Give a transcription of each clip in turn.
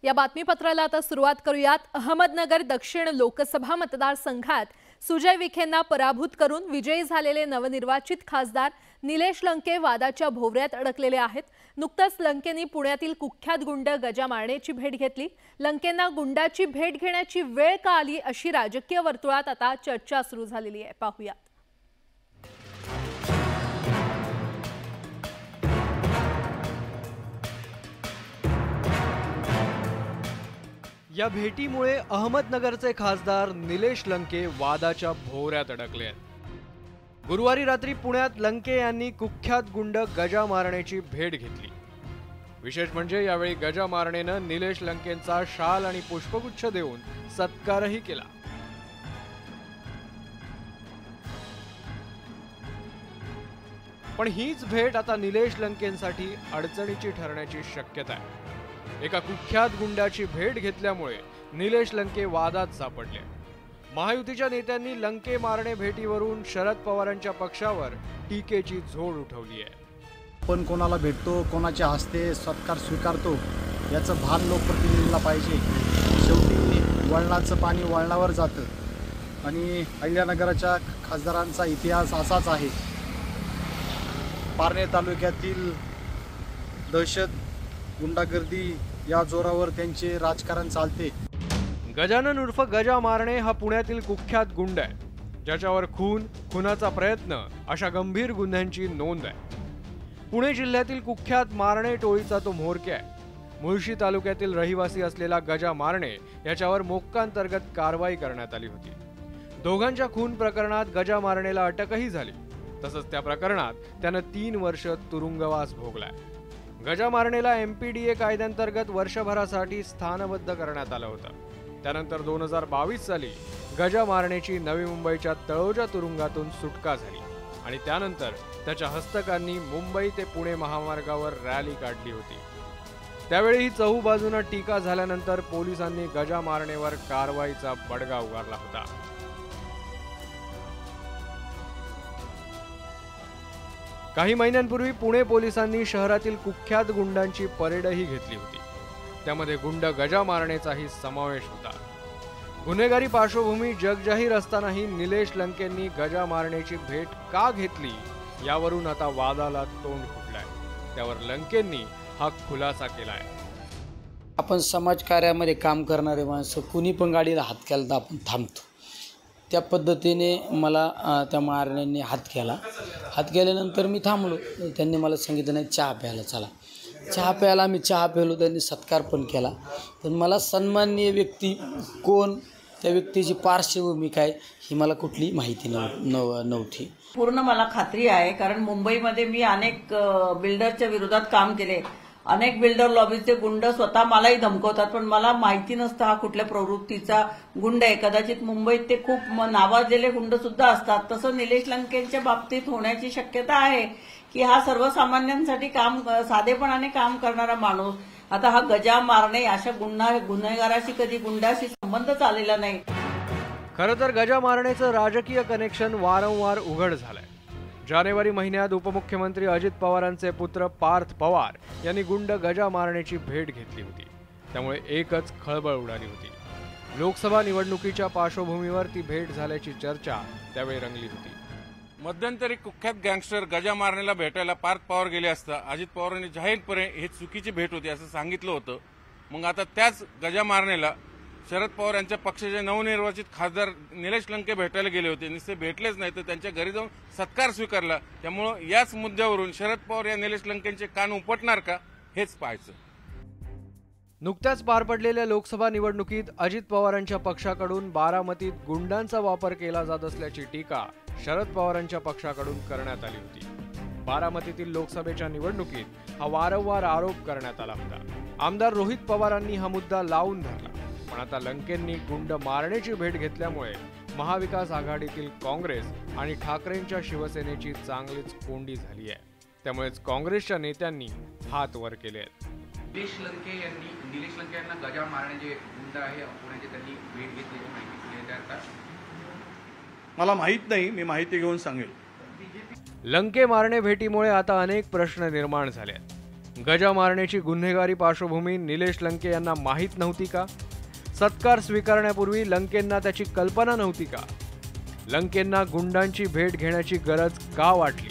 या बातमीपत्राला आता सुरुवात करूयात। अहमदनगर दक्षिण लोकसभा मतदारसंघात सुजय विखेंना पराभूत करून विजयी झालेले नवनिर्वाचित खासदार निलेश लंके वादाच्या भोवऱ्यात अडकलेले आहेत। नुकताच लंकेंनी पुण्यातील कुख्यात गुंड गजा मारणेची भेट घेतली। लंकेंना गुंडाची भेट घेण्याची वेळ का आली अशी राजकीय वर्तुळात आता चर्चा सुरू झालेली आहे। पाहूया। या भेटीमुळे अहमदनगरचे खासदार निलेश लंके वादाच्या भोवऱ्यात अडकले आहेत। गुरुवारी रात्री पुण्यात लंके यांनी कुख्यात गुंड गजा मारणेची भेट घेतली। विशेष म्हणजे यावेळी गजा मारणेनं निलेश लंकेंचा शाल आणि पुष्पगुच्छ देऊन सत्कारही केला। पण हीच भेट आता निलेश लंकेंसाठी अडचणीची ठरण्याची शक्यता आहे। एका कुख्यात गुंडाची भेट घेतल्यामुळे निलेश लंके वादात सापडले। महायुतीच्या नेत्यांनी लंके मारणे भेटीवरून शरद पवारांच्या पक्षावर टीकेची झोड उठवली आहे। पण कोणाला भेटतो, कोणाच्या हस्ते सत्कार स्वीकारतो याचं भान लोकप्रतिनिधीला पाहिजे। शेवटी वळणाचं पाणी वळणावर जातं आणि अहिल्यानगरच्या खासदारांचा इतिहास असाच आहे। पारनेर तालुक्यातील दहशत, गुंडागर्दी या जोरावर त्यांचे राजकारण चालते। गजानन उर्फ गजा मारणे हा पुण्यातील कुख्यात गुंड आहे, ज्याच्यावर खुनाचा प्रयत्न अशा गंभीर गुन्ह्यांची नोंद आहे। पुणे जिल्ह्यातील कुख्यात मारणे टोळीचा तो म्होरक्या आहे। मुळशी तालुक्यातील रहिवासी असलेला गजा मारणे याच्यावर मोक्कांतर्गत कारवाई करण्यात आली होती। दोघांच्या खून प्रकरणात गजा मारणेला अटकही झाली। तसंच त्या प्रकरणात त्यानं 3 वर्ष तुरुंगवास भोगलाय। गजा मारणेला एमपीडीए कायद्यांतर्गत वर्षभरासाठी स्थानबद्ध करण्यात आलं होतं। त्यानंतर 2022 साली गजा मारणेची नवी मुंबईच्या तळोजा तुरुंगातून सुटका झाली आणि त्यानंतर त्याच्या हस्तकांनी मुंबई ते पुणे महामार्गावर रॅली काढली होती। त्यावेळी चहूबाजूने टीका झाल्यानंतर पोलिसांनी गजा मारणेवर कारवाईचा बडगा उगारला होता। काही महिन्यांपूर्वी पुणे पोलिसांनी शहरातील कुख्यात गुंडांची परेडही घेतली होती। त्यामध्ये गुंड गजा मारणेचाही समावेश होता। गुन्हेगारी पार्श्वभूमी जगजाहीर असतानाही निलेश लंकेंनी गजा मारणेची भेट का घेतली यावरून आता वादाला तोंड फुटलंय। त्यावर लंकेंनी हा खुलासा केलाय। आपण समाजकार्यामध्ये काम करणारे माणसं कुणी पण गाडीला हात केला तर आपण थांबतो। त्या पद्धतीने मला त्या मारण्याने हात केल्यानंतर मी थांबलो। त्यांनी मला सांगितलं नाही चहा प्यायला चला। चहा प्यायला आम्ही चहा प्यायलो। त्यांनी सत्कार पण केला। पण मला सन्माननीय व्यक्ती कोण, त्या व्यक्तीची पार्श्वभूमी काय ही मला कुठली माहिती नव्हती। पूर्ण मला खात्री आहे, कारण मुंबईमध्ये मी अनेक बिल्डरच्या विरोधात काम केले। अनेक बिल्डर लॉबीचे गुंड स्वतः मलाही धमकवतात, पण मला माहिती नसतं हा कुठल्या प्रवृत्तीचा गुंड आहे। कदाचित मुंबईत ते खूप नावाजलेले गुंड सुद्धा असतात। तसं निलेश लंकेंच्या बाबतीत होण्याची शक्यता आहे की हा सर्वसामान्यांसाठी साधेपणाने काम करणारा माणूस। आता हा गजा मारणे अशा गुन्हेगाराशी कधी गुंडाशी संबंधच आलेला नाही। खरं तर गजा मारणेचं राजकीय कनेक्शन वारंवार उघड झालंय। जानेवारी महिन्यात उपमुख्यमंत्री अजित पवारांचे पुत्र पार्थ पवार यांनी गुंड गजा मारणेची भेट घेतली होती। त्यामुळे एकच खळबळ उडाली होती। लोकसभा निवडणुकीच्या पार्श्वभूमीवर ती भेट झाल्याची चर्चा त्यावेळी रंगली होती। मध्यंतरी कुख्यात गँगस्टर गजा मारणेला भेटायला पार्थ पवार गेले असता अजित पवारांनी जाहीरपणे ही चुकीची भेट होती असं सांगितलं होतं। मग आता त्याच गजा मारणेला शरद पवार यांच्या पक्षाचे नवनिर्वाचित खासदार निलेश लंके भेटायला गेले होते। नुसते भेटलेच नाही तर त्यांच्या घरी जाऊन सत्कार स्वीकारला। त्यामुळे याच मुद्द्यावरून शरद पवार या निलेश लंकेंचे कान उपटणार का हेच पाहायचं। नुकत्याच पार पडलेल्या लोकसभा निवडणुकीत अजित पवारांच्या पक्षाकडून बारामतीत गुंडांचा वापर केला जात असल्याची टीका शरद पवारांच्या पक्षाकडून करण्यात आली होती। बारामतीतील लोकसभेच्या निवडणुकीत हा वारंवार आरोप करण्यात आला होता। आमदार रोहित पवारांनी हा मुद्दा लावून धरला। पण आता लंकेंनी गुंड मारण्याची भेट घेतल्यामुळे महाविकास आघाडीतील काँग्रेस आणि ठाकरेंच्या शिवसेनेची चांगलीच कोंडी झाली आहे। त्यामुळेच काँग्रेसच्या नेत्यांनी हात वर केले आहेत। निलेश लंके यांना गजा मारणे जे गुंड आहे पुण्याचे त्यांनी भेट घेतल्याची माहिती दिली आहे। मला माहित नाही, मी माहिती घेऊन सांगेल। लंके मारणे भेटीमुळे आता अनेक प्रश्न निर्माण झाले आहेत। गजा मारण्याची गुन्हेगारी पार्श्वभूमी निलेश लंके यांना माहीत नव्हती का? सत्कार स्वीकारण्यापूर्वी लंकेंना त्याची कल्पना नव्हती का? लंकेंना गुंडांची भेट घेण्याची गरज का वाटली?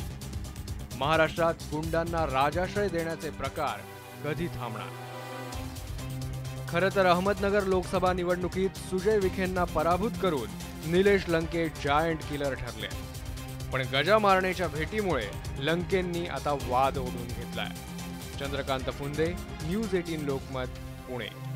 महाराष्ट्रात गुंडांना राजाश्रय देण्याचे प्रकार कधी थांबणार? खरं तर अहमदनगर लोकसभा निवडणुकीत सुजय विखेंना पराभूत करून निलेश लंके जायंट किलर ठरले. पण गजा मारण्याच्या भेटीमुळे लंकेंनी आता वाद ओढून घेतलाय. चंद्रकांत फुंदे, न्यूज 18 लोकमत, पुणे.